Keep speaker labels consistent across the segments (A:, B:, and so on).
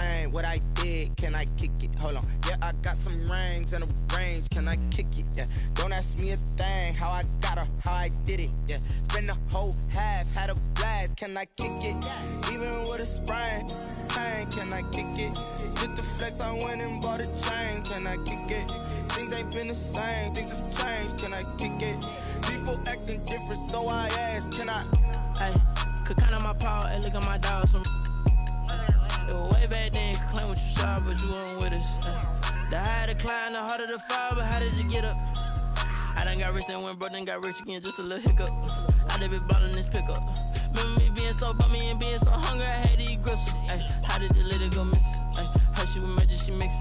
A: explain what I did? Can I kick it? Hold on. Yeah, I got some rings and a range. Can I kick it? Yeah. Don't ask me a thing. How I got her, how I did it. Yeah. Spend the whole half, had a blast. Can I kick it? Even with a sprain, pain. Can I kick it? Just the flex, I went and bought a chain. Can I kick it? Things ain't been the same. Things have changed. Can I kick it? People acting different, so I ask. Can I?
B: Hey, could count on my power. Hey, look at my dogs. It was way back then, you could claim what you saw, but you weren't with us. The higher the climb, the harder the fall, but how did you get up? I done got rich, then went broke, then got rich again, just a little hiccup. I done been ballin' this pickup. Remember me being so bummy and being so hungry, I had to eat gristle. Ay, how did the lady go miss? Ay, how she was magic, she mixed.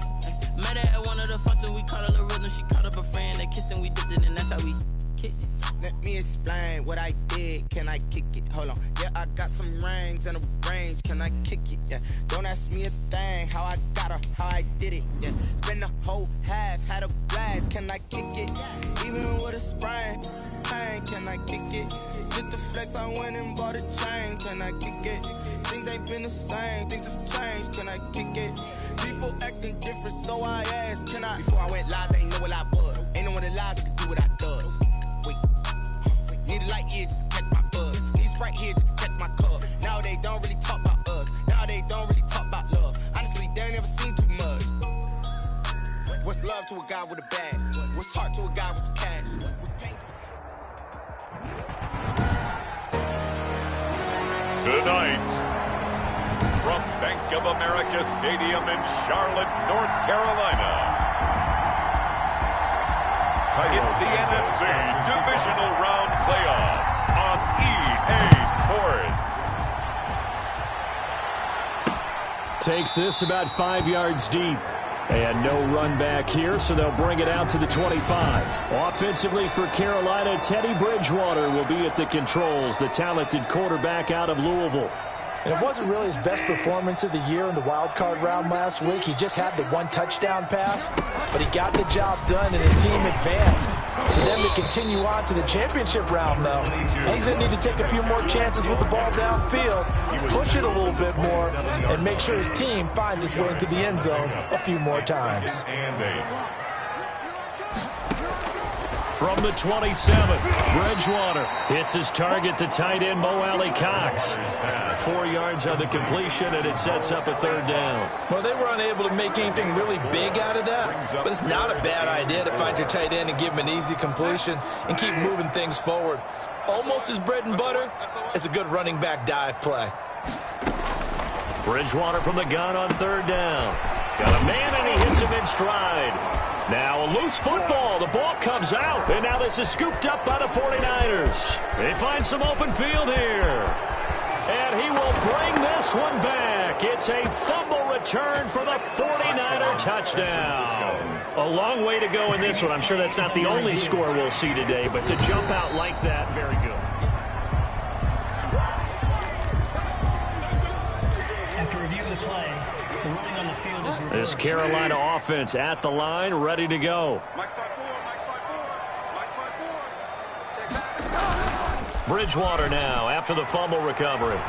B: Met her at one of the functions, we caught a little rhythm, she caught up a friend, they kissed and we dipped it, and that's how we kicked it.
A: Let me explain what I did. Can I kick it? Hold on. Yeah, I got some rings and a range. Can I kick it? Yeah. Don't ask me a thing. How I got her, how I did it. Yeah. Spend the whole half, had a blast. Can I kick it? Even with a sprain, pain. Can I kick it? Just the flex, I went and bought a chain. Can I kick it? Things ain't been the same. Things have changed. Can I kick it? People acting different, so I ask. Can I? Before I went live, they ain't know what I was. Ain't no one alive that could do what I does. Need a light here just to catch my buzz. Need Sprite here just to catch my cup. Now they don't really talk about us. Now they don't really talk about love. Honestly, they ain't never seen too much. What's love to a guy with a bag? What's heart to a guy with some cash? What's pain to...
C: Tonight, from Bank of America Stadium in Charlotte, North Carolina, it's the NFC Divisional Round Playoffs on EA Sports.
D: Takes this about 5 yards deep. And no run back here, so they'll bring it out to the 25. Offensively for Carolina, Teddy Bridgewater will be at the controls, the talented quarterback out of Louisville.
E: And it wasn't really his best performance of the year in the wild card round last week. He just had the one touchdown pass, but he got the job done and his team advanced. For them to continue on to the championship round, though, he's going to need to take a few more chances with the ball downfield, push it a little bit more, and make sure his team finds its way into the end zone a few more times.
D: From the 27, Bridgewater hits his target, the tight end, Mo Alley Cox. 4 yards on the completion, and it sets up a third down.
F: Well, they were unable to make anything really big out of that, but it's not a bad idea to find your tight end and give him an easy completion and keep moving things forward. Almost as bread and butter as a good running back dive play.
D: Bridgewater from the gun on third down. Got a man, and he hits him in stride. Now a loose football. The ball comes out, and now this is scooped up by the 49ers. They find some open field here. And he will bring this one back. It's a fumble return for the 49er touchdown. A long way to go in this one. I'm sure that's not the only score we'll see today, but to jump out like that, very good.
G: After reviewing the play, the ruling on the field is reversed.
D: This Carolina offense at the line, ready to go. Bridgewater now after the fumble recovery.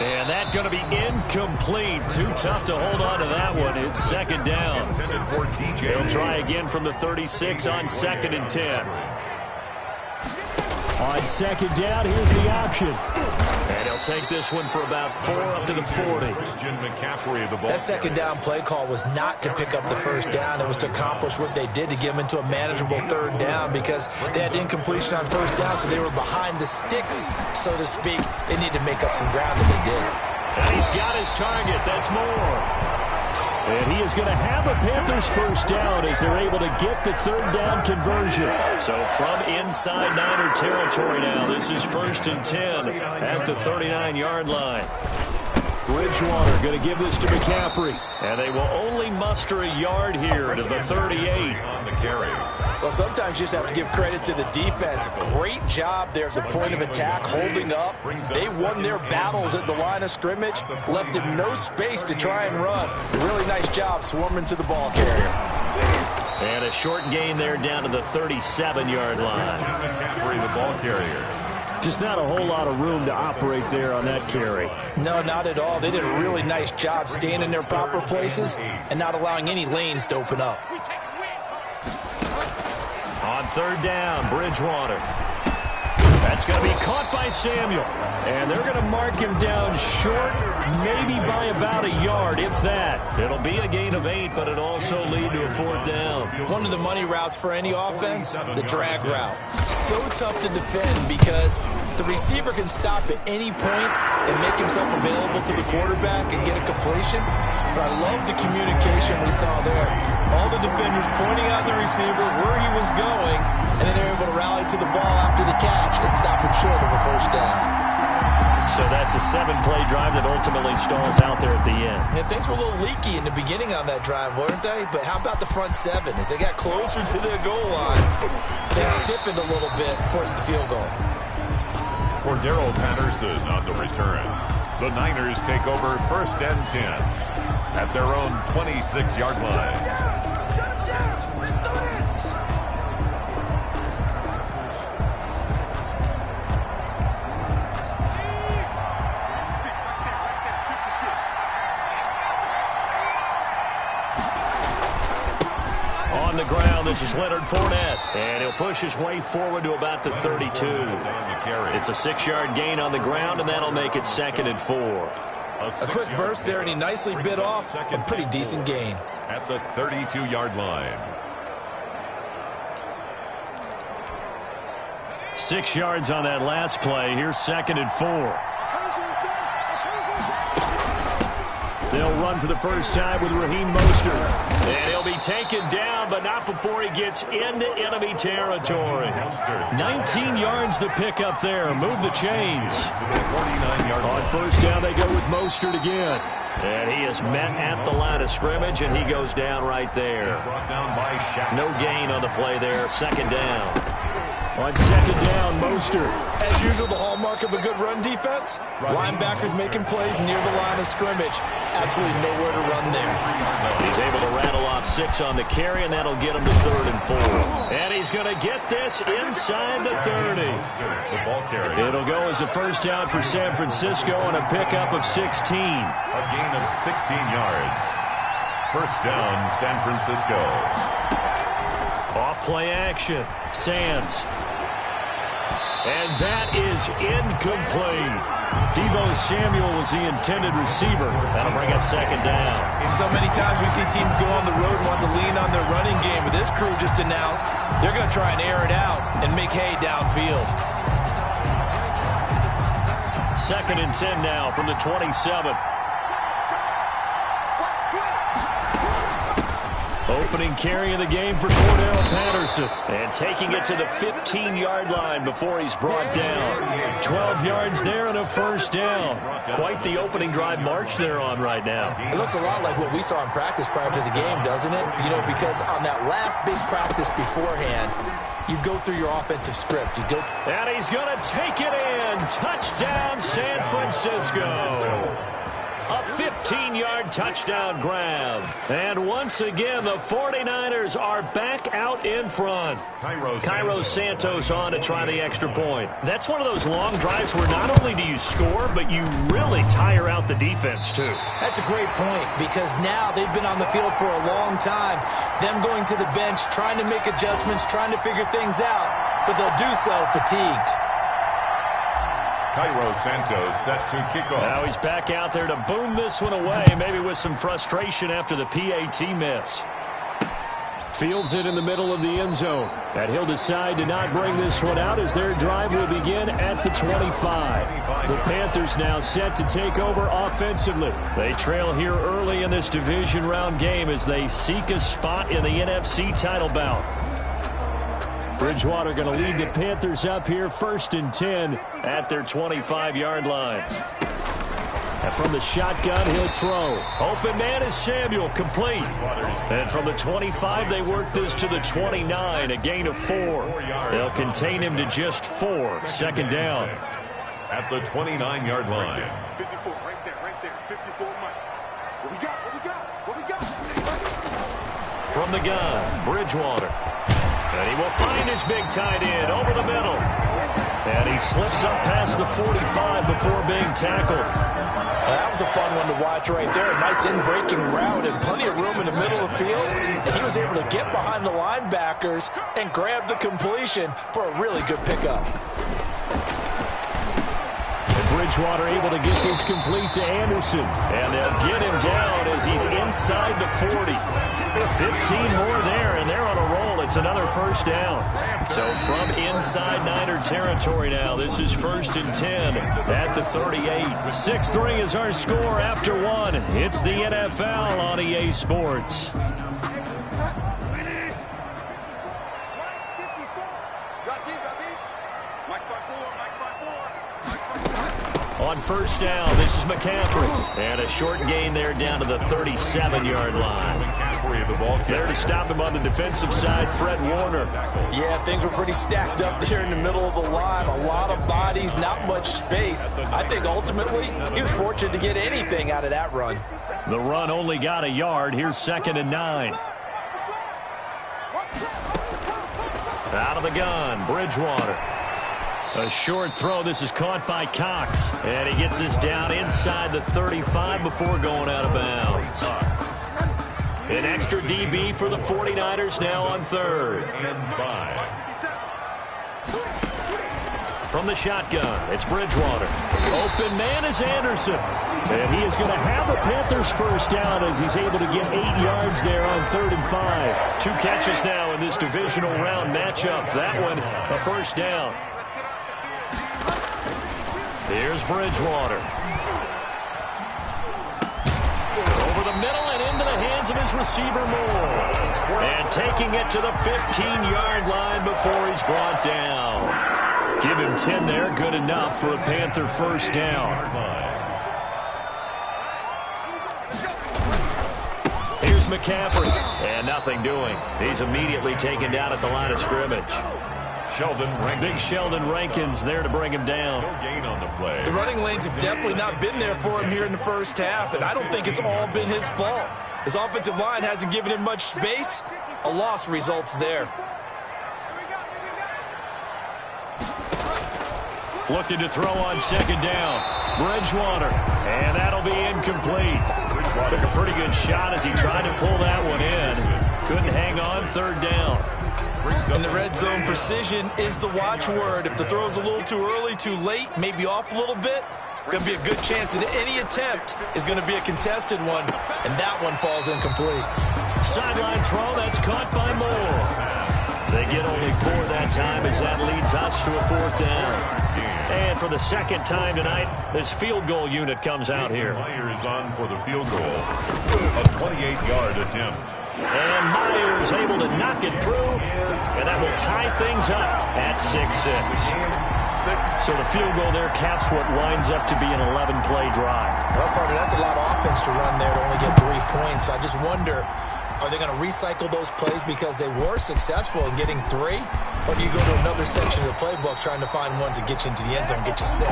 D: And that's going to be incomplete. Too tough to hold on to that one. It's second down. They'll try again from the 36 on 2nd and 10. On second down, here's the option. And he'll take this one for about 4 up to the 40.
F: That second down play call was not to pick up the first down. It was to accomplish what they did to get them into a manageable third down because they had incompletion on first down, so they were behind the sticks, so to speak. They need to make up some ground, and they did.
D: And he's got his target. That's more. And he is going to have a Panthers first down as they're able to get the third down conversion. So from inside Niner territory now, this is 1st and 10 at the 39-yard line. Bridgewater going to give this to McCaffrey. And they will only muster a yard here to the 38. On the carry.
E: Well, sometimes you just have to give credit to the defense. Great job there at the point of attack, holding up. They won their battles at the line of scrimmage, left them no space to try and run. A really nice job swarming to the ball carrier.
D: And a short gain there down to the 37-yard line.
C: McCaffrey, the ball carrier.
D: Just not a whole lot of room to operate there on that carry.
E: No, not at all. They did a really nice job staying in their proper places and not allowing any lanes to open up.
D: On third down, Bridgewater. That's going to be caught by Samuel. And they're going to mark him down short, maybe by about a yard, if that. It'll be a gain of 8, but it'll also lead to a fourth down.
E: One of the money routes for any offense, the drag route. So tough to defend because the receiver can stop at any point and make himself available to the quarterback and get a completion. But I love the communication we saw there. All the defenders pointing out the receiver, where he was going, and then they're able to rally to the ball after the catch and stop him short of a first down.
D: So that's a 7-play drive that ultimately stalls out there at the end.
E: And things were a little leaky in the beginning on that drive, weren't they? But how about the front 7? As they got closer to their goal line, they stiffened a little bit, forced the field goal.
C: For Darrell Patterson on the return, the Niners take over 1st and 10 at their own 26-yard line.
D: On the ground, this is Leonard Fournette, and he'll push his way forward to about the 32. It's a 6-yard gain on the ground, and that'll make it 2nd and 4.
E: A quick burst there, and he nicely bit off a pretty decent gain.
C: At the 32-yard line.
D: 6 yards on that last play. Here's 2nd and 4. They'll run for the first time with Raheem Mostert. And he'll be taken down, but not before he gets into enemy territory. 19 yards to pick up there. Move the chains. On first down, they go with Mostert again. And he is met at the line of scrimmage, and he goes down right there. No gain on the play there. 2nd down. On 2nd down, Mostert.
E: As usual, the hallmark of a good run defense. Linebackers making plays near the line of scrimmage. Absolutely nowhere to run there.
D: He's able to rattle off 6 on the carry, and that'll get him to 3rd and 4. And he's going to get this inside the 30. It'll go as a first down for San Francisco on a pickup of 16.
C: A gain of 16 yards. First down, San Francisco.
D: Off play action. Sands. And that is incomplete. Deebo Samuel was the intended receiver. That'll bring up 2nd down.
E: So many times we see teams go on the road and want to lean on their running game, but this crew just announced they're going to try and air it out and make hay downfield.
D: 2nd and 10 now from the 27. Opening carry of the game for Cordell Patterson. And taking it to the 15-yard line before he's brought down. 12 yards there and a first down. Quite the opening drive march they're on right now.
E: It looks a lot like what we saw in practice prior to the game, doesn't it? You know, because on that last big practice beforehand, you go through your offensive script.
D: And he's going to take it in. Touchdown, San Francisco. A 15-yard touchdown grab. And once again, the 49ers are back out in front. Cairo Santos on to try the extra point. That's one of those long drives where not only do you score, but you really tire out the defense, too.
E: That's a great point, because now they've been on the field for a long time. Them going to the bench, trying to make adjustments, trying to figure things out, but they'll do so fatigued.
C: Cairo Santos set to kick off.
D: Now he's back out there to boom this one away, maybe with some frustration after the PAT miss. Fields it in the middle of the end zone. And he'll decide to not bring this one out as their drive will begin at the 25. The Panthers now set to take over offensively. They trail here early in this division round game as they seek a spot in the NFC title bout. Bridgewater going to lead the Panthers up here 1st and 10 at their 25-yard line. And from the shotgun, he'll throw. Open man is Samuel, complete. And from the 25, they work this to the 29, a gain of 4. They'll contain him to just 4. 2nd down.
C: At the 29-yard line.
H: 54, right there, 54, Mike. What we got?
D: From the gun, Bridgewater. And he will find his big tight end over the middle. And he slips up past the 45 before being tackled.
E: That was a fun one to watch right there. A nice in-breaking route and plenty of room in the middle of the field. And he was able to get behind the linebackers and grab the completion for a really good pickup.
D: Bridgewater able to get this complete to Anderson. And they'll get him down as he's inside the 40. 15 more there, and they're on a roll. It's another first down. So from inside Niner territory now, this is 1st and 10 at the 38. 6-3 is our score after one. It's the NFL on EA Sports. On first down, this is McCaffrey. And a short gain there down to the 37-yard line. There to stop him on the defensive side, Fred Warner.
E: Yeah, things were pretty stacked up there in the middle of the line. A lot of bodies, not much space. I think ultimately he was fortunate to get anything out of that run.
D: The run only got a yard. Here's 2nd and 9. Out of the gun, Bridgewater. A short throw. This is caught by Cox. And he gets this down inside the 35 before going out of bounds. An extra DB for the 49ers now on 3rd.
C: And 5.
D: From the shotgun, it's Bridgewater. Open man is Anderson. And he is going to have the Panthers first down as he's able to get 8 yards there on 3rd and 5. 2 catches now in this divisional round matchup. That one, a first down. Here's Bridgewater. Over the middle and into the hands of his receiver Moore. And taking it to the 15-yard line before he's brought down. Give him 10 there, good enough for a Panther first down. Here's McCaffrey. And nothing doing. He's immediately taken down at the line of scrimmage. Big Sheldon Rankins there to bring him down.
C: No gain on the play.
E: The running lanes have definitely not been there for him here in the first half, and I don't think it's all been his fault. His offensive line hasn't given him much space. A loss results there.
D: Looking to throw on 2nd down. Bridgewater. And that'll be incomplete. Took a pretty good shot as he tried to pull that one in. Couldn't hang on, 3rd down.
E: In the red zone, precision is the watchword. If the throw's a little too early, too late, maybe off a little bit, going to be a good chance that any attempt is going to be a contested one, and that one falls incomplete.
D: Sideline throw, that's caught by Moore. They get only 4 that time as that leads us to a 4th down. And for the 2nd time tonight, this field goal unit comes out here.
C: Myers on for the field goal. A 28-yard attempt.
D: And Myers able to knock it through, and that will tie things up at 6-6. So the field goal there caps what winds up to be an 11-play drive.
E: Well, partner, that's a lot of offense to run there to only get 3 points. So I just wonder, are they going to recycle those plays because they were successful in getting 3? Or do you go to another section of the playbook trying to find ones that get you into the end zone, get you 6?
C: The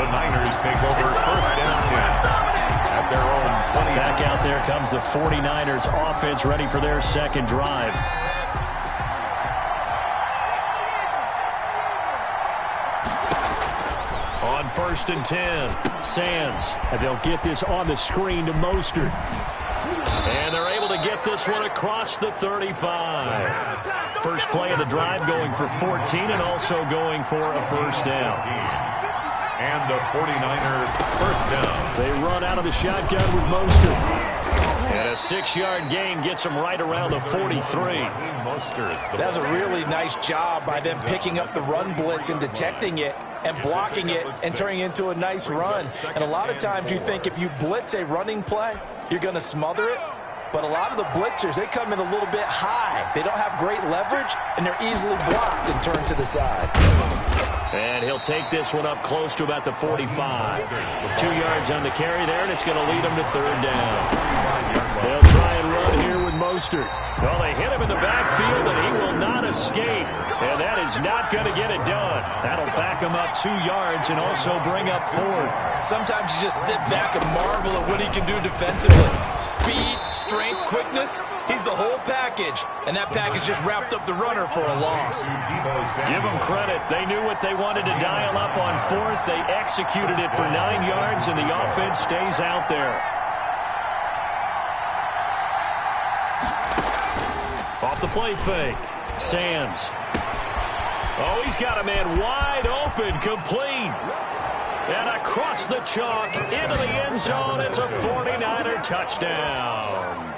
C: Niners take over 1st and 10. At their own 20.
D: Back out there comes the 49ers offense ready for their 2nd drive. On 1st and 10, Sands. And they'll get this on the screen to Mostert. And they're able to get this one across the 35. First play of the drive going for 14 and also going for a first down.
C: And the 49er first down.
D: They run out of the shotgun with Mostert. And a 6-yard gain gets them right around the 43.
E: That's a really nice job by them picking up the run blitz and detecting it and blocking it and turning it into a nice run. And a lot of times you think if you blitz a running play, you're going to smother it. But a lot of the blitzers, they come in a little bit high. They don't have great leverage, and they're easily blocked and turned to the side.
D: And he'll take this one up close to about the 45. 2 yards on the carry there, and it's going to lead him to 3rd down. They'll try and run here with Mostert. Well, they hit him in the backfield, and he will not escape. And that is not going to get it done. That'll back him up 2 yards and also bring up 4th.
F: Sometimes you just sit back and marvel at what he can do defensively. Speed, strength, quickness, he's the whole package. And that package just wrapped up the runner for a loss.
D: Give them credit. They knew what they wanted to dial up on 4th. They executed it for 9 yards, and the offense stays out there. Off the play fake. Sands. Oh, he's got a man wide open, complete. And across the chalk, into the end zone. It's a 49er touchdown.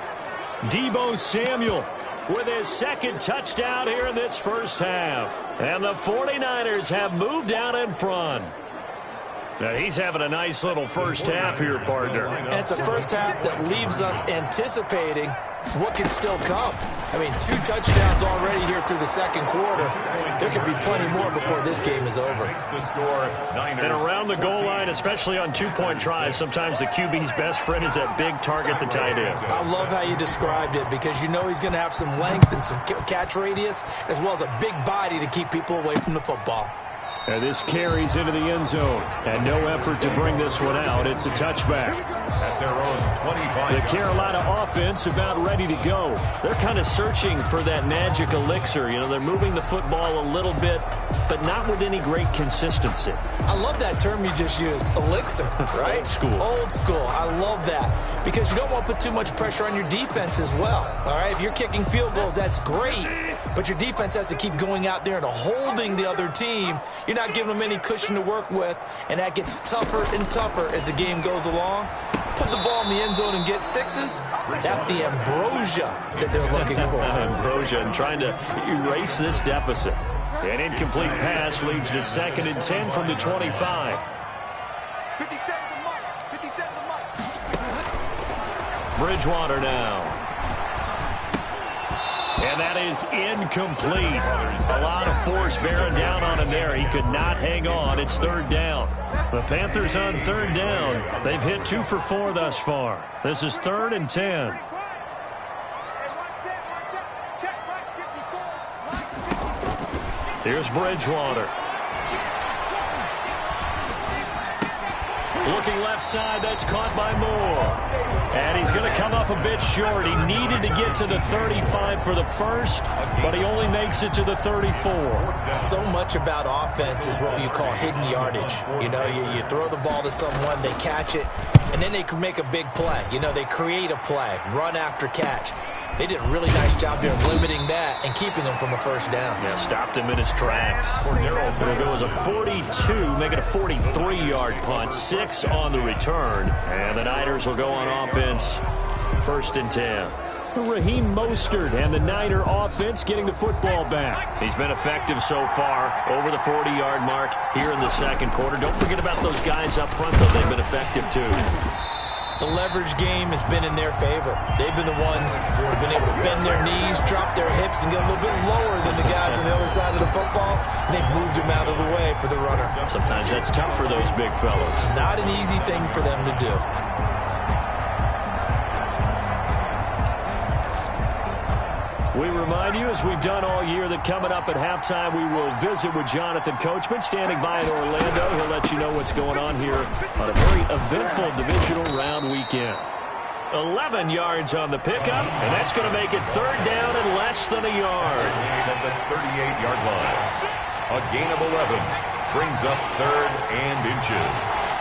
D: Deebo Samuel with his second touchdown here in this first half. And the 49ers have moved out in front. Now, he's having a nice little first half here, partner.
F: And it's a first half that leaves us anticipating what can still come. I mean, 2 touchdowns already here through the second quarter. There could be plenty more before this game is over.
D: And around the goal line, especially on 2-point tries, sometimes the QB's best friend is that big target, the tight end.
F: I love how you described it because you know he's going to have some length and some catch radius as well as a big body to keep people away from the football.
D: And this carries into the end zone. And no effort to bring this one out. It's a touchback.
C: At their own 25.
D: The Carolina offense about ready to go. They're kind of searching for that magic elixir. You know, they're moving the football a little bit, but not with any great consistency.
F: I love that term you just used, elixir, right?
D: Old school.
F: Old school. I love that because you don't want to put too much pressure on your defense as well. All right, if you're kicking field goals, that's great, but your defense has to keep going out there and holding the other team. You're not giving them any cushion to work with, and that gets tougher and tougher as the game goes along. Put the ball in the end zone and get 6s. That's the ambrosia that they're looking for.
D: Ambrosia and trying to erase this deficit. An incomplete pass leads to 2nd and 10 from the 25.
H: 57 the mark.
D: Bridgewater now. And that is incomplete. A lot of force bearing down on him there. He could not hang on. It's 3rd down. The Panthers on 3rd down. They've hit 2 for 4 thus far. This is 3rd and 10. Here's Bridgewater. Looking left side, that's caught by Moore. And he's going to come up a bit short. He needed to get to the 35 for the first, but he only makes it to the 34.
F: So much about offense is what you call hidden yardage. You know, you throw the ball to someone, they catch it, and then they can make a big play. You know, they create a play, run after catch. They did a really nice job there of limiting that and keeping him from a first down.
D: Yeah, stopped him in his tracks. There goes a 42, make it a 43-yard punt, 6 on the return. And the Niners will go on offense, 1st and 10. Raheem Mostert and the Niner offense getting the football back. He's been effective so far, over the 40-yard mark here in the second quarter. Don't forget about those guys up front, though. They've been effective, too.
F: The leverage game has been in their favor. They've been the ones who have been able to bend their knees, drop their hips, and get a little bit lower than the guys on the other side of the football, and they've moved them out of the way for the runner.
D: Sometimes that's tough for those big fellas.
F: Not an easy thing for them to do.
D: We remind you, as we've done all year, that coming up at halftime, we will visit with Jonathan Coachman, standing by in Orlando. He'll let you know what's going on here on a very eventful divisional round weekend. 11 yards on the pickup, and that's going to make it 3rd down and less than a yard.
C: At the 38-yard line. A gain of 11 brings up 3rd and inches.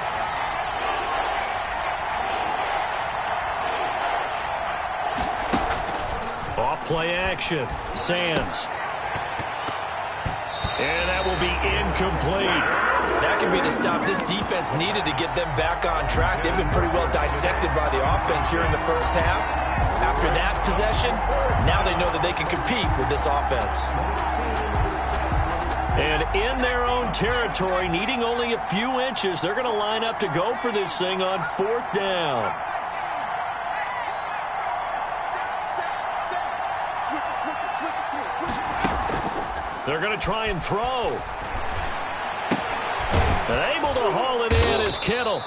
D: Play action. Sands. And that will be incomplete.
F: That could be the stop this defense needed to get them back on track. They've been pretty well dissected by the offense here in the first half. After that possession, now they know that they can compete with this offense.
D: And in their own territory, needing only a few inches, they're going to line up to go for this thing on 4th down. They're going to try and throw. And able to haul it in is Kittle.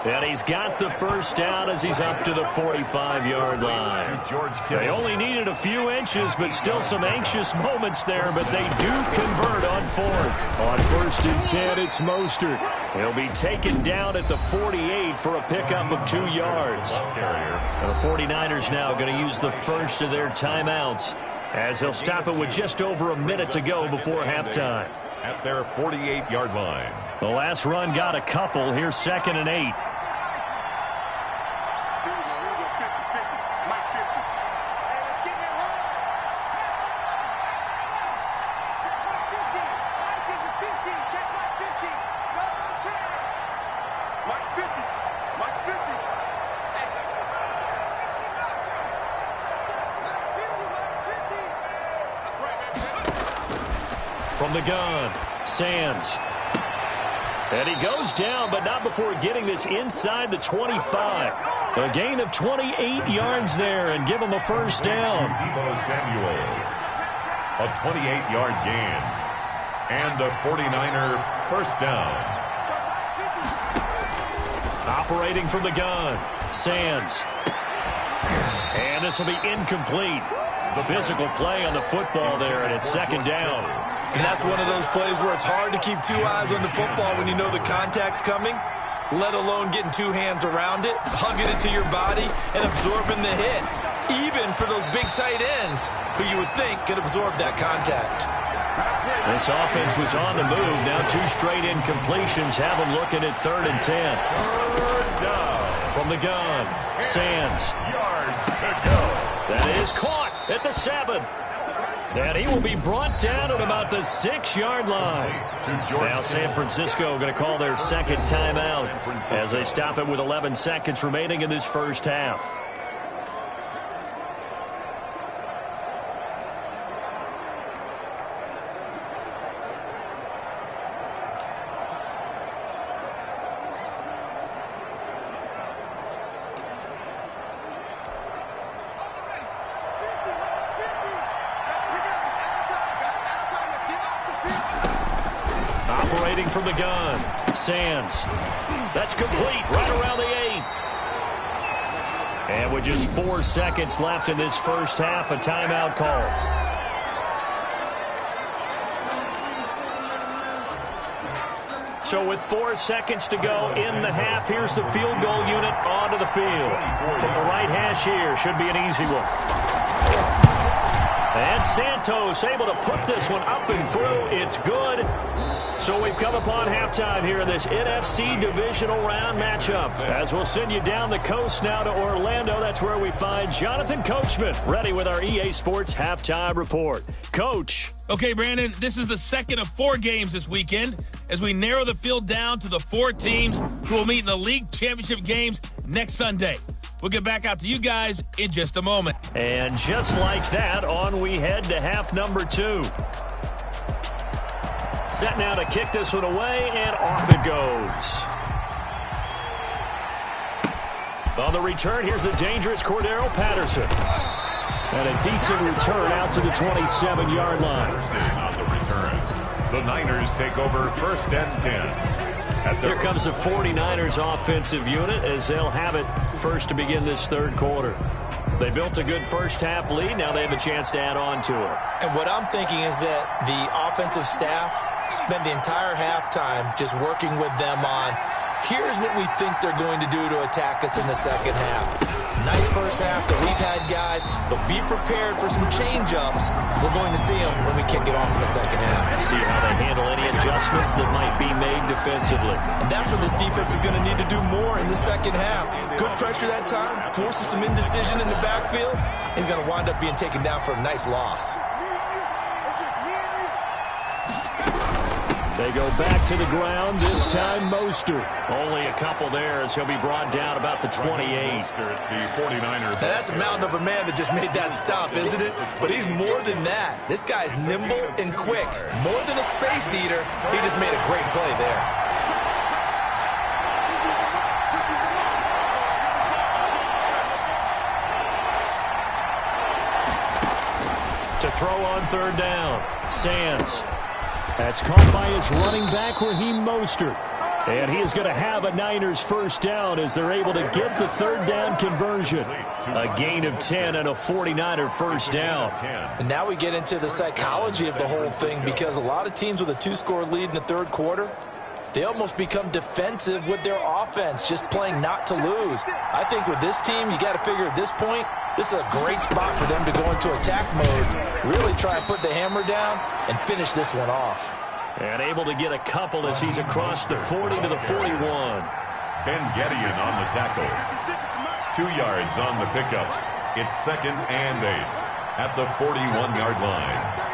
D: And he's got the first down as he's up to the 45-yard line. They only needed a few inches, but still some anxious moments there, but they do convert on fourth. On 1st and 10, it's Mostert. He'll be taken down at the 48 for a pickup of 2 yards. And the 49ers now going to use the first of their timeouts as they'll stop it with just over a minute to go before halftime.
C: At their 48-yard line.
D: The last run got a couple. Here's 2nd and 8. From the gun, Sands. And he goes down, but not before getting this inside the 25. A gain of 28 yards there and give him a first down.
C: Samuel, a 28-yard gain. And a 49er first down.
D: Operating from the gun, Sands. And this will be incomplete. Physical play on the football there, and it's 2nd down.
F: And that's one of those plays where it's hard to keep 2 eyes on the football when you know the contact's coming, let alone getting 2 hands around it, hugging it to your body, and absorbing the hit. Even for those big tight ends who you would think could absorb that contact.
D: This offense was on the move. Now 2 straight incompletions have them looking at 3rd and 10. From the gun, Sands.
C: Yards to go.
D: That is caught at the 7. And he will be brought down at about the 6-yard line. Now San Francisco going to call their 2nd timeout as they stop it with 11 seconds remaining in this first half. Operating from the gun, Sands. That's complete right around the 8. And with just 4 seconds left in this first half, a timeout call. So with 4 seconds to go in the half, here's the field goal unit onto the field. From the right hash here, should be an easy one. And Santos able to put this one up and through. It's good. So we've come upon halftime here in this NFC divisional round matchup. As we'll send you down the coast now to Orlando, that's where we find Jonathan Coachman ready with our EA Sports halftime report. Coach.
I: Okay, Brandon, this is the 2nd of 4 games this weekend as we narrow the field down to the 4 teams who will meet in the league championship games next Sunday. We'll get back out to you guys in just a moment.
D: And just like that, on we head to half number 2. Set now to kick this one away, and off it goes. On the return, here's the dangerous Cordero Patterson. And a decent return out to the 27-yard line.
C: On the return, the Niners take over 1st and 10.
D: Here comes the 49ers offensive unit as they'll have it first to begin this 3rd quarter. They built a good first half lead. Now they have a chance to add on to it.
F: And what I'm thinking is that the offensive staff spent the entire halftime just working with them on, here's what we think they're going to do to attack us in the 2nd half. Nice first half that we've had, guys, but be prepared for some change-ups. We're going to see them when we kick it off in the 2nd half.
D: See how they handle any adjustments that might be made defensively.
F: And that's what this defense is going to need to do more in the 2nd half. Good pressure that time, forces some indecision in the backfield. He's going to wind up being taken down for a nice loss.
D: They go back to the ground, this time Mostert. Only a couple there as he'll be brought down about the 28.
C: The 49ers.
F: Now that's a mountain of a man that just made that stop, isn't it? But he's more than that. This guy's nimble and quick. More than a space eater, he just made a great play there.
D: To throw on 3rd down, Sands. That's caught by his running back, Raheem Mostert. And he is going to have a Niners first down as they're able to get the third down conversion. A gain of 10 and a 49er first down.
E: And now we get into the psychology of the whole thing, because a lot of teams with a 2-score lead in the third quarter, they almost become defensive with their offense, just playing not to lose. I think with this team, you got to figure at this point, this is a great spot for them to go into attack mode, really try and put the hammer down and finish this one off.
D: And able to get a couple as he's across the 40 to the 41.
C: Ben Gedeon on the tackle. 2 yards on the pickup. It's 2nd and 8 at the 41-yard line.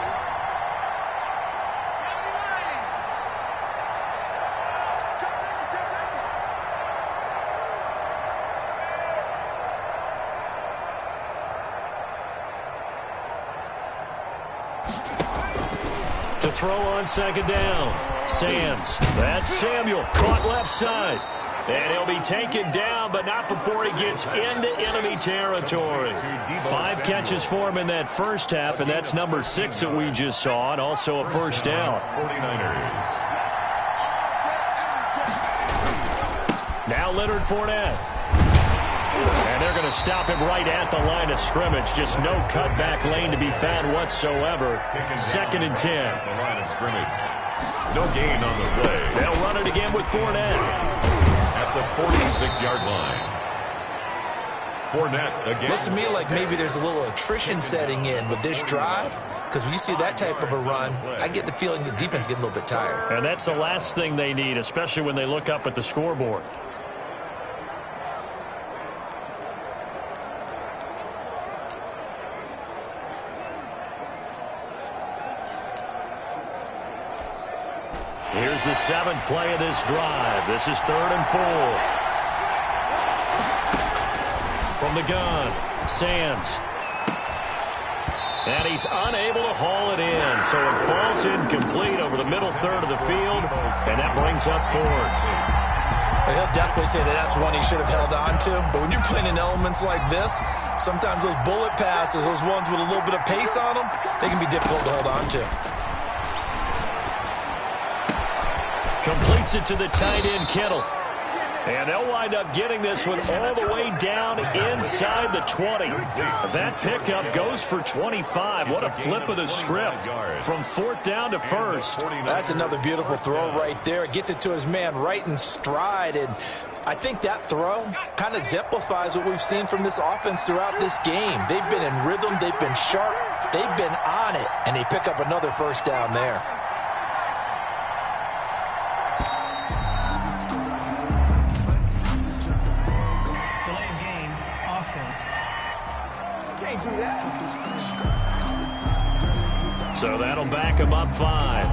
D: To throw on 2nd down. Sands. That's Samuel. Caught left side. And he'll be taken down, but not before he gets into enemy territory. 5 catches for him in that first half, and that's number 6 that we just saw, and also a first down.
C: 49ers.
D: Now Leonard Fournette. And they're going to stop him right at the line of scrimmage. Just no cutback lane to be found whatsoever. 2nd and 10.
C: The line of scrimmage. No gain on the play.
D: They'll run it again with Fournette.
C: At the 46-yard line. Fournette again.
E: Looks to me like maybe there's a little attrition setting in with this drive, because when you see that type of a run, I get the feeling the defense gets a little bit tired.
D: And that's the last thing they need, especially when they look up at the scoreboard. Here's the 7th play of this drive. This is 3rd and 4. From the gun, Sands. And he's unable to haul it in, so it falls incomplete over the middle third of the field, and that brings up 4th.
E: He'll definitely say that that's one he should have held on to, but when you're playing in elements like this, sometimes those bullet passes, those ones with a little bit of pace on them, they can be difficult to hold on to.
D: Completes it to the tight end, Kittle. And they'll wind up getting this one all the way down inside the 20. That pickup goes for 25. What a flip of the script from 4th down to 1st.
E: That's another beautiful throw right there. Gets it to his man right in stride. And I think that throw kind of exemplifies what we've seen from this offense throughout this game. They've been in rhythm. They've been sharp. They've been on it. And they pick up another first down there.
D: So that'll back him up 5.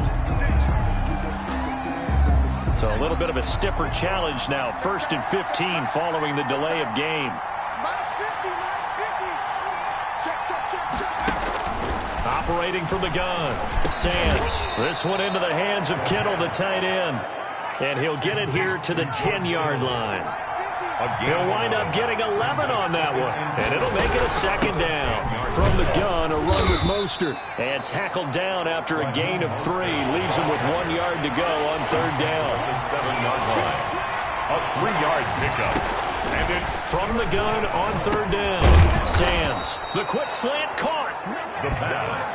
D: So a little bit of a stiffer challenge now. 1st and 15 following the delay of game. Operating from the gun. Sands. This one into the hands of Kittle, the tight end. And he'll get it here to the 10-yard line. He'll wind up getting 11 on that one. And it'll make it a 2nd down. From the gun, a run with Mostert. And tackled down after a gain of 3. Leaves him with 1 yard to go on 3rd down.
C: The 7-yard line. A 3-yard pickup. And it's
D: from the gun on 3rd down. Sands. The quick slant caught.
C: The pass.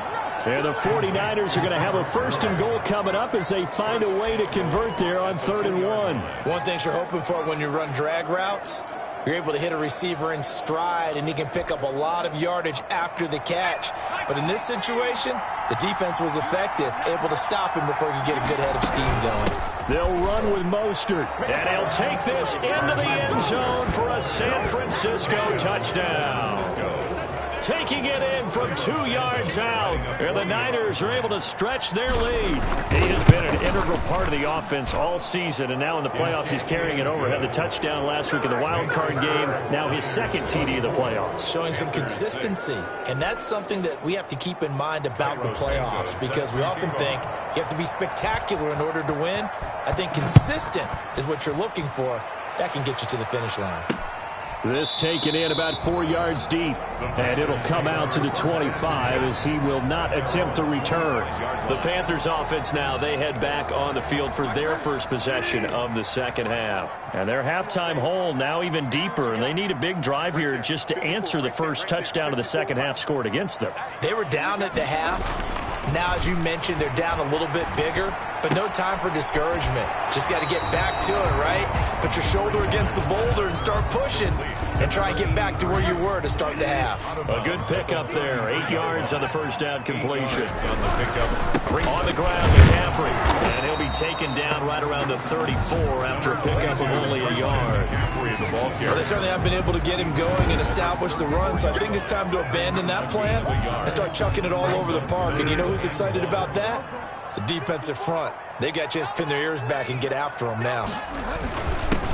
D: And the 49ers are going to have a 1st and goal coming up as they find a way to convert there on 3rd and 1.
E: One thing you're hoping for when you run drag routes, you're able to hit a receiver in stride, and he can pick up a lot of yardage after the catch. But in this situation, the defense was effective, able to stop him before he could get a good head of steam going.
D: They'll run with Mostert, and he'll take this into the end zone for a San Francisco touchdown. Taking it in from 2 yards out, and the Niners are able to stretch their lead. He has been an integral part of the offense all season, and now in the playoffs he's carrying it over. Had the touchdown last week in the wild card game, now his 2nd TD of the playoffs.
E: Showing some consistency, and that's something that we have to keep in mind about the playoffs, because we often think you have to be spectacular in order to win. I think consistent is what you're looking for. That can get you to the finish line.
D: This taken in about 4 yards deep, and it'll come out to the 25 as he will not attempt to return. The Panthers offense now, they head back on the field for their first possession of the second half. And their halftime hole now even deeper, and they need a big drive here just to answer the first touchdown of the second half scored against them.
E: They were down at the half. Now, as you mentioned, they're down a little bit bigger, but no time for discouragement. Just got to get back to it, right? Put your shoulder against the boulder and start pushing and try and get back to where you were to start the half.
D: A good pickup there. 8 yards on the first down completion. On the ground, McCaffrey. And he'll be taken down right around the 34 after a pickup of only a yard.
E: Well, they certainly haven't been able to get him going and establish the run, so I think it's time to abandon that plan and start chucking it all over the park. And you know who's excited about that? The defensive front. They got to just pin their ears back and get after him now.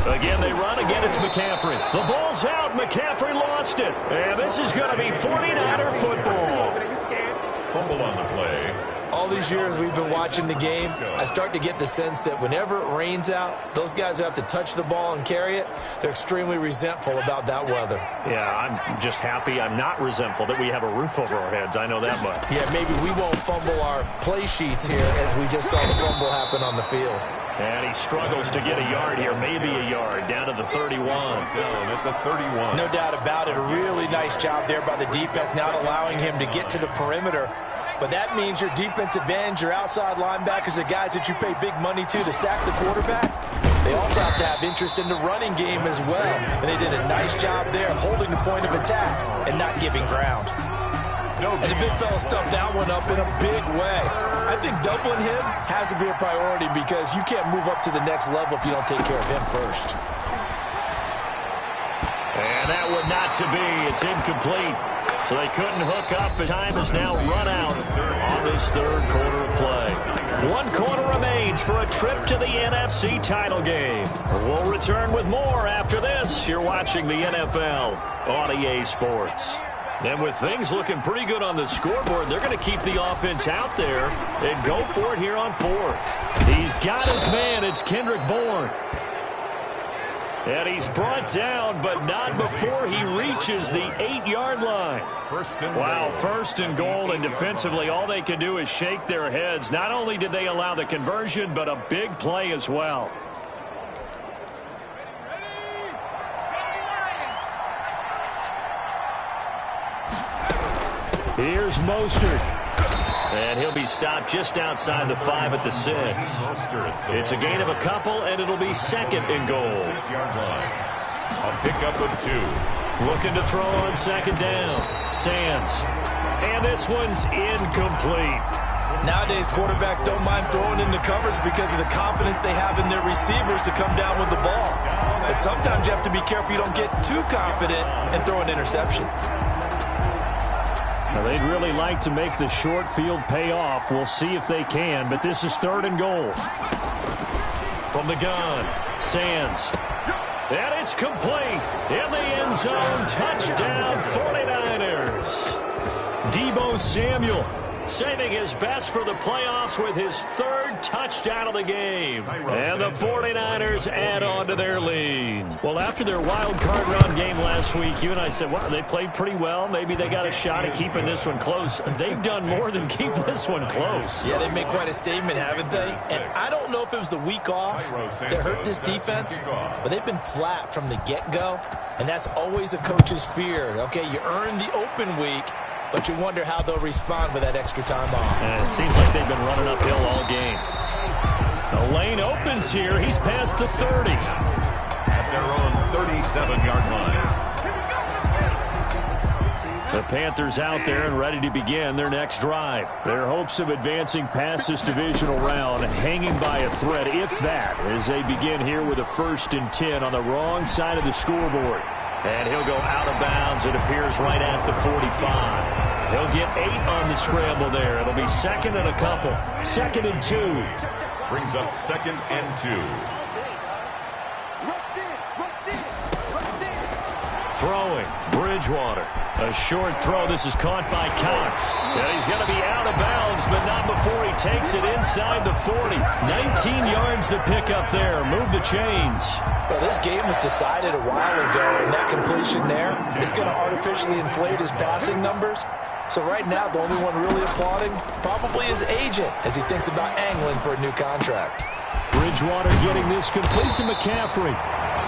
D: Again, they run. Again, it's McCaffrey. The ball's out. McCaffrey lost it. And this is going to be 49er football.
C: Fumble on the play.
E: All these years we've been watching the game, I start to get the sense that whenever it rains out, those guys who have to touch the ball and carry it, they're extremely resentful about that weather.
D: Yeah, I'm just happy I'm not resentful that we have a roof over our heads. I know that much.
E: Yeah, maybe we won't fumble our play sheets here as we just saw the fumble happen on the field.
D: And he struggles to get a yard here, maybe a yard, down to the 31.
C: Down at the 31.
E: No doubt about it. A really nice job there by the defense, not allowing him to get to the perimeter. But that means your defense advantage, your outside linebackers, the guys that you pay big money to sack the quarterback, they also have to have interest in the running game as well. And they did a nice job there holding the point of attack and not giving ground. And the big fella stuffed that one up in a big way. I think doubling him has to be a priority because you can't move up to the next level if you don't take care of him first.
D: And that one not to be. It's incomplete. So they couldn't hook up, and time has now run out on this third quarter of play. 1 quarter remains for a trip to the NFC title game. We'll return with more after this. You're watching the NFL on EA Sports. And with things looking pretty good on the scoreboard, they're going to keep the offense out there and go for it here on fourth. He's got his man. It's Kendrick Bourne. And he's brought down, but not before he reaches the 8-yard line. Wow, first and goal, and defensively, all they can do is shake their heads. Not only did they allow the conversion, but a big play as well. Here's Mostert. And he'll be stopped just outside the 5 at the 6. It's a gain of a couple, and it'll be second and goal.
C: 6-yard line. A pickup of 2.
D: Looking to throw on second down. Sands. And this one's incomplete.
E: Nowadays, quarterbacks don't mind throwing into coverage because of the confidence they have in their receivers to come down with the ball. But sometimes you have to be careful you don't get too confident and throw an interception.
D: Now, they'd really like to make the short field pay off. We'll see if they can, but this is third and goal. From the gun, Sands. And it's complete. In the end zone, touchdown 49ers. Deebo Samuel saving his best for the playoffs with his 3rd touchdown of the game. And the 49ers add on to their lead. Well, after their wild card round game last week, you and I said, well, they played pretty well. Maybe they got a shot at keeping this one close. They've done more than keep this one close.
E: Yeah, they made quite a statement, haven't they? And I don't know if it was the week off that hurt this defense, but they've been flat from the get-go, and that's always a coach's fear. Okay, you earn the open week, but you wonder how they'll respond with that extra time off.
D: And it seems like they've been running uphill all game. The lane opens here. He's past the 30.
C: At their own 37-yard line.
D: The Panthers out there and ready to begin their next drive. Their hopes of advancing past this divisional round hanging by a thread, if that, as they begin here with a 1st and 10 on the wrong side of the scoreboard. And he'll go out of bounds. It appears right at the 45. He'll get 8 on the scramble there. It'll be second and a couple. 2nd and 2.
C: Brings up 2nd and 2.
D: Throwing, Bridgewater. A short throw. This is caught by Cox. And he's going to be out of bounds, but not before he takes it inside the 40. 19 yards to pick up there. Move the chains.
E: Well, this game was decided a while ago, and that completion there is going to artificially inflate his passing numbers. So right now, the only one really applauding probably his agent as he thinks about angling for a new contract.
D: Bridgewater getting this complete to McCaffrey.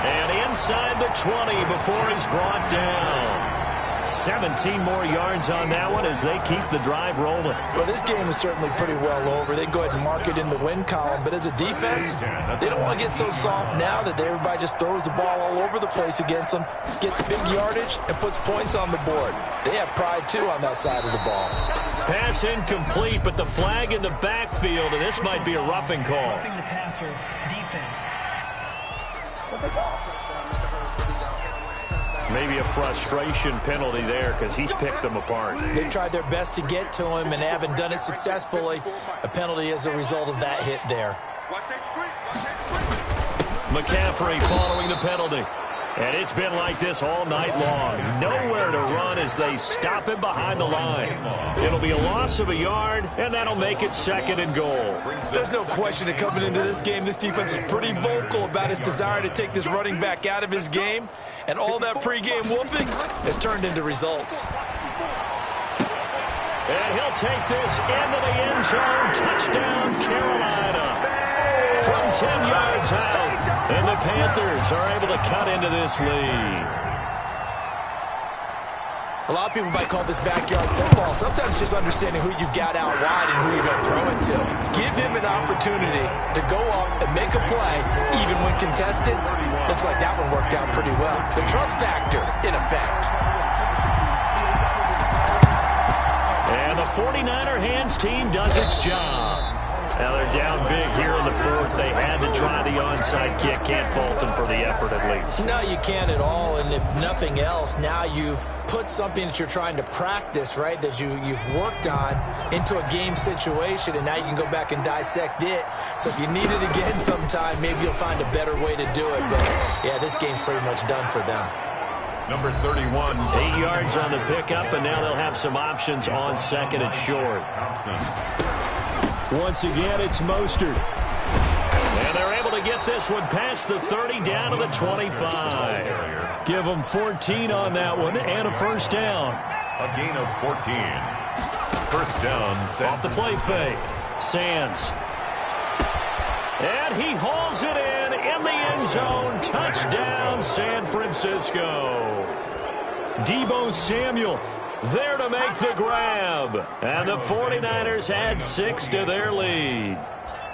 D: And inside the 20 before he's brought down. 17 more yards on that one as they keep the drive rolling.
E: Well, this game is certainly pretty well over. They go ahead and mark it in the win column. But as a defense, they don't want to get so soft now that everybody just throws the ball all over the place against them, gets big yardage, and puts points on the board. They have pride, too, on that side of the ball.
D: Pass incomplete, but the flag in the backfield, and this might be a roughing call.
G: Roughing the passer, defense.
D: Maybe a frustration penalty there because he's picked them apart.
E: They've tried their best to get to him and haven't done it successfully. A penalty as a result of that hit there.
D: McCaffrey following the penalty. And it's been like this all night long. Nowhere to run as they stop him behind the line. It'll be a loss of a yard, and that'll make it 2nd and goal.
E: There's no question that coming into this game, this defense is pretty vocal about his desire to take this running back out of his game. And all that pregame whooping has turned into results.
D: And he'll take this into the end zone. Touchdown, Carolina. From 10 yards out. And the Panthers are able to cut into this lead.
E: A lot of people might call this backyard football. Sometimes just understanding who you've got out wide and who you're going to throw it to. Give him an opportunity to go up and make a play, even when contested. Looks like that one worked out pretty well. The trust factor, in effect.
D: And the 49er hands team does its job. Now they're down big here in the 4th. They had to try the onside kick. Can't fault them for the effort at least.
E: No, you can't at all. And if nothing else, now you've put something that you're trying to practice, right, that you've worked on into a game situation, and now you can go back and dissect it. So if you need it again sometime, maybe you'll find a better way to do it. But, yeah, this game's pretty much done for them.
C: Number 31.
D: 8 yards on the pickup, and now they'll have some options on 2nd and short.
C: Thompson.
D: Once again, it's Mostert. And they're able to get this one past the 30 down to the 25. Give them 14 on that one and a first down.
C: A gain of 14. First down.
D: Off the play fake. Sands. And he hauls it in the end zone. Touchdown, San Francisco. Deebo Samuel there to make the grab. And the 49ers add 6 to their lead.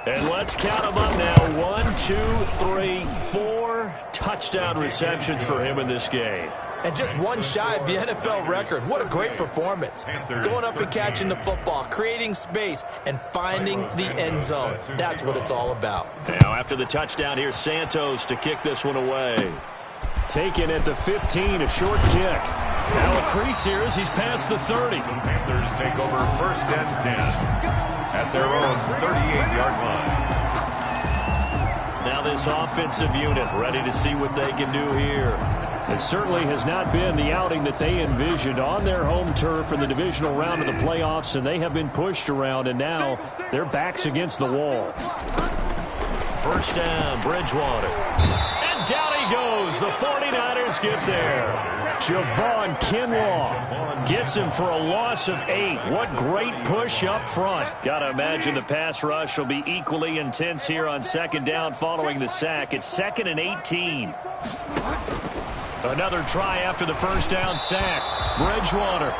D: And let's count them up now. 1, 2, 3, 4 touchdown receptions for him in this game.
E: And just one shy of the NFL record. What a great performance. Going up and catching the football, creating space, and finding the end zone. That's what it's all about.
D: Now after the touchdown, here's Santos to kick this one away. Taken at the 15, a short kick. Now a crease here as he's past the 30.
C: The Panthers take over 1st and 10 at their own 38-yard line.
D: Now this offensive unit ready to see what they can do here. It certainly has not been the outing that they envisioned on their home turf in the divisional round of the playoffs, and they have been pushed around, and now their backs against the wall. First down, Bridgewater. And down he goes. The 49ers get there. Javon Kinlaw gets him for a loss of 8. What great push up front. Got to imagine the pass rush will be equally intense here on 2nd down following the sack. It's 2nd and 18. Another try after the first down sack. Bridgewater.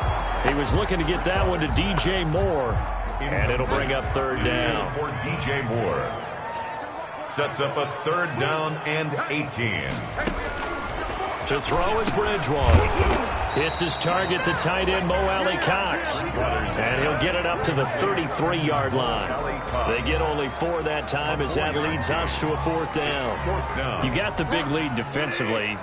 D: He was looking to get that one to DJ Moore. And it'll bring up 3rd down.
C: For DJ Moore. Sets up a 3rd down and 18.
D: To throw is Bridgewater. Hits his target, the tight end, Mo Alley Cox. And he'll get it up to the 33-yard line. They get only 4 that time as that leads us to a 4th down. You got the big lead defensively.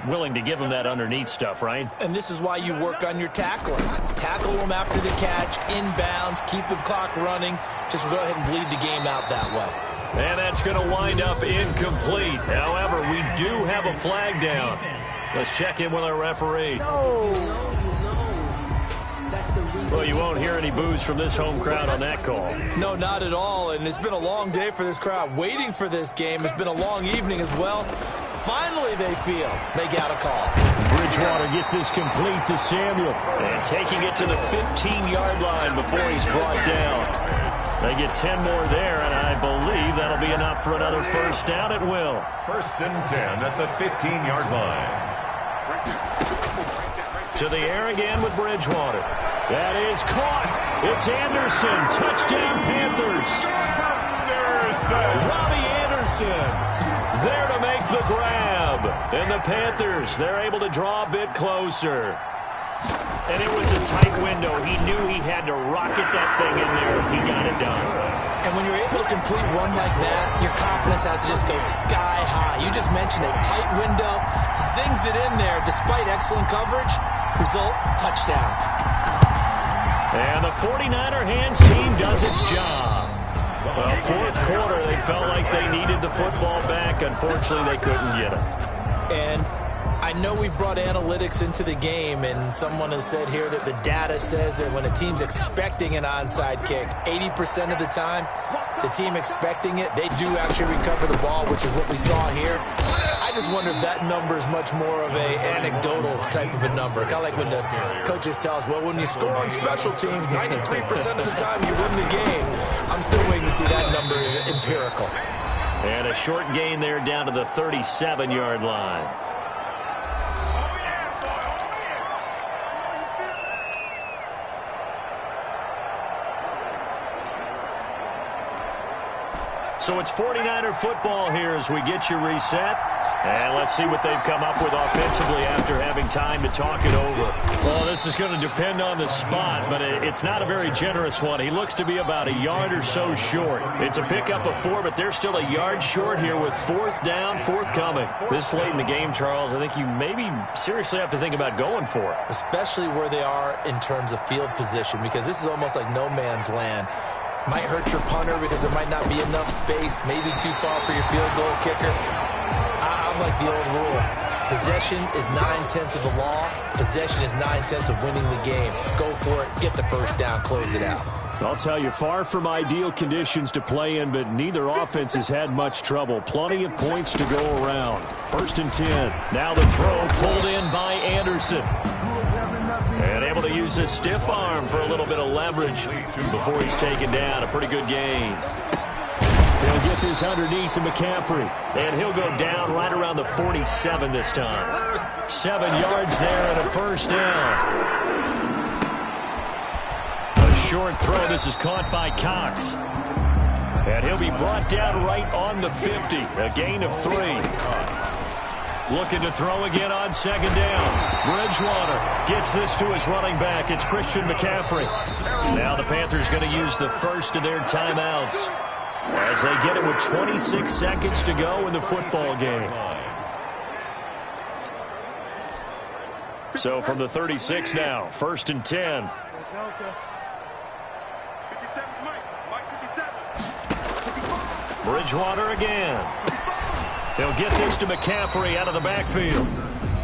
D: Willing to give them that underneath stuff, right?
E: And this is why you work on your tackling. Tackle them after the catch, inbounds, keep the clock running. Just go ahead and bleed the game out that way.
D: And that's going to wind up incomplete. However, we do have a flag down. Let's check in with our referee.
J: No.
D: Well, you won't hear any boos from this home crowd on that call.
F: No, not at all, and it's been a long day for this crowd waiting for this game. It's been a long evening as well. Finally, they feel they got a call.
D: Bridgewater gets this complete to Samuel. And taking it to the 15-yard line before he's brought down. They get 10 more there, and I believe that'll be enough for another first down. It will.
C: 1st and 10 at the 15-yard line.
D: To the air again with Bridgewater. That is caught. It's Anderson. Touchdown, Panthers. Robbie Anderson there to make the grab. And the Panthers, they're able to draw a bit closer. And it was a tight window. He knew he had to rocket that thing in there. He got it done.
F: And when you're able to complete one like that, your confidence has to just go sky high. You just mentioned a tight window. Zings it in there despite excellent coverage. Result, touchdown.
D: And the 49er hands team does its job. Well, 4th quarter, they felt like they needed the football back. Unfortunately, they couldn't get it.
F: And I know we brought analytics into the game, and someone has said here that the data says that when a team's expecting an onside kick, 80% of the time, the team expecting it, they do actually recover the ball, which is what we saw here. I just wonder if that number is much more of a anecdotal type of a number. Kind of like when the coaches tell us, well, when you score on special teams, 93% of the time you win the game. I'm still waiting to see that number is empirical.
D: And a short gain there down to the 37-yard line. So it's 49er football here as we get you reset. And let's see what they've come up with offensively after having time to talk it over. Well, this is going to depend on the spot, but it's not a very generous one. He looks to be about a yard or so short. It's a pickup of 4, but they're still a yard short here with 4th down, forthcoming. This late in the game, Charles, I think you maybe seriously have to think about going for it.
F: Especially where they are in terms of field position, because this is almost like no man's land. Might hurt your punter because there might not be enough space, maybe too far for your field goal kicker. I'm like the old rule. Possession is 9/10 of the law. Possession is 9/10 of winning the game. Go for it, get the first down, close it out.
D: I'll tell you, far from ideal conditions to play in, but neither offense has had much trouble. Plenty of points to go around. 1st and 10. Now the throw pulled in by Anderson. And able to use his stiff arm for a little bit of leverage before he's taken down. A pretty good gain. He'll get this underneath to McCaffrey. And he'll go down right around the 47 this time. 7 yards there and a first down. A short throw. This is caught by Cox. And he'll be brought down right on the 50. A gain of 3. Looking to throw again on 2nd down. Bridgewater gets this to his running back. It's Christian McCaffrey. Now the Panthers going to use the first of their timeouts as they get it with 26 seconds to go in the football game. So from the 36 now, 1st and 10. Bridgewater again. They'll get this to McCaffrey out of the backfield.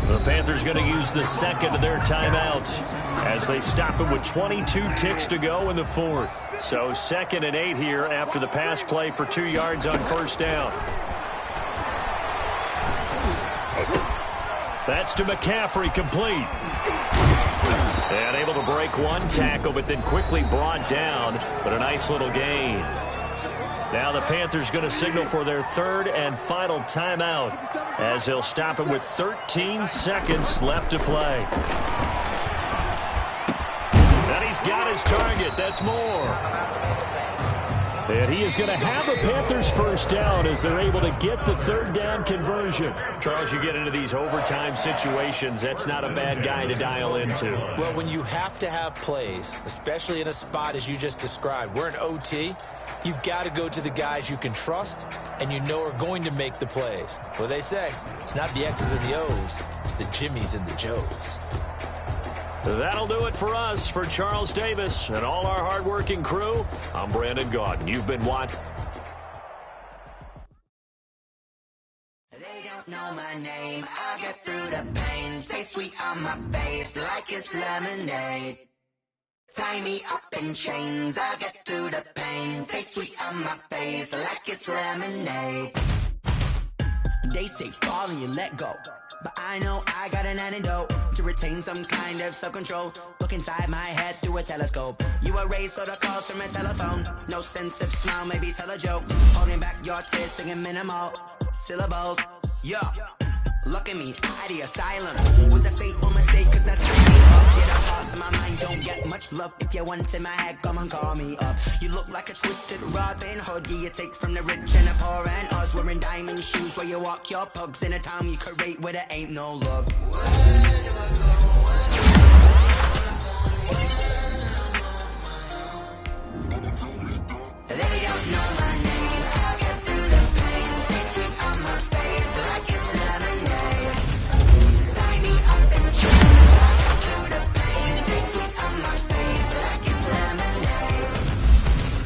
D: The Panthers going to use the second of their timeouts as they stop him with 22 ticks to go in the 4th. So 2nd and 8 here after the pass play for 2 yards on 1st down. That's to McCaffrey, complete. And able to break one tackle, but then quickly brought down. But a nice little gain. Now the Panthers going to signal for their 3rd and final timeout as they'll stop him with 13 seconds left to play. And he's got his target. That's more. And he is going to have a Panthers first down as they're able to get the 3rd down conversion. Charles, you get into these overtime situations, that's not a bad guy to dial into.
F: Well, when you have to have plays, especially in a spot as you just described, we're in OT, you've got to go to the guys you can trust and you know are going to make the plays. What they say, it's not the X's and the O's, it's the Jimmys and the Joes.
D: That'll do it for us. For Charles Davis and all our hardworking crew, I'm Brandon Gaudin. You've been watching.
J: They don't know my name. I get through the pain. Taste sweet on my face like it's lemonade. Tie me up in chains, I'll get through the pain. Taste sweet on my face like it's lemonade.
A: They say fall and you let go, but I know I got an antidote to retain some kind of self-control. Look inside my head through a telescope. You erase all the calls from a telephone. No sense of smile, maybe tell a joke. Holding back your tears, singing minimal syllables. Yeah, look at me, out of the asylum. Was a fateful mistake, cause that's how I feel up. Yeah, the parts of my mind don't get much love. If you want in my head, come and call me up. You look like a twisted Robin Hood. Yeah, you take from the rich and the poor and us. Wearing diamond shoes where you walk your pugs in a town you create where there ain't no love.
J: They don't know my name, I'll get through the pain. Taste it on my face like it's lemonade. Tie me up in chains, I'll get through the pain. Taste it on my face like it's lemonade.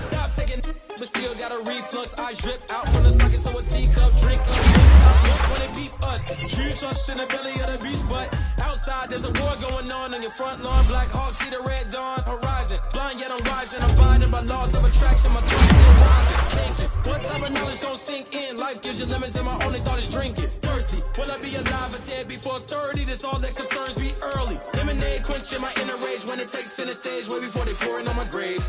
K: Stop taking but still got a reflux. I drip out from the socket to a teacup. Drink up, stop look when they beat us. Choose us in the belly of the beast, but outside there's a war going on your front lawn. Black Hawk, see the red dawn horizon. Blind yet I'm rising, abiding by laws of attraction. My thoughts still rising. Thinking, what type of knowledge gon' sink in? Life gives you lemons and my only thought is drinking. Thirsty, will I be alive or dead before 30? That's all that concerns me early. Lemonade quenching my inner rage when it takes center stage way before they pour it on my grave.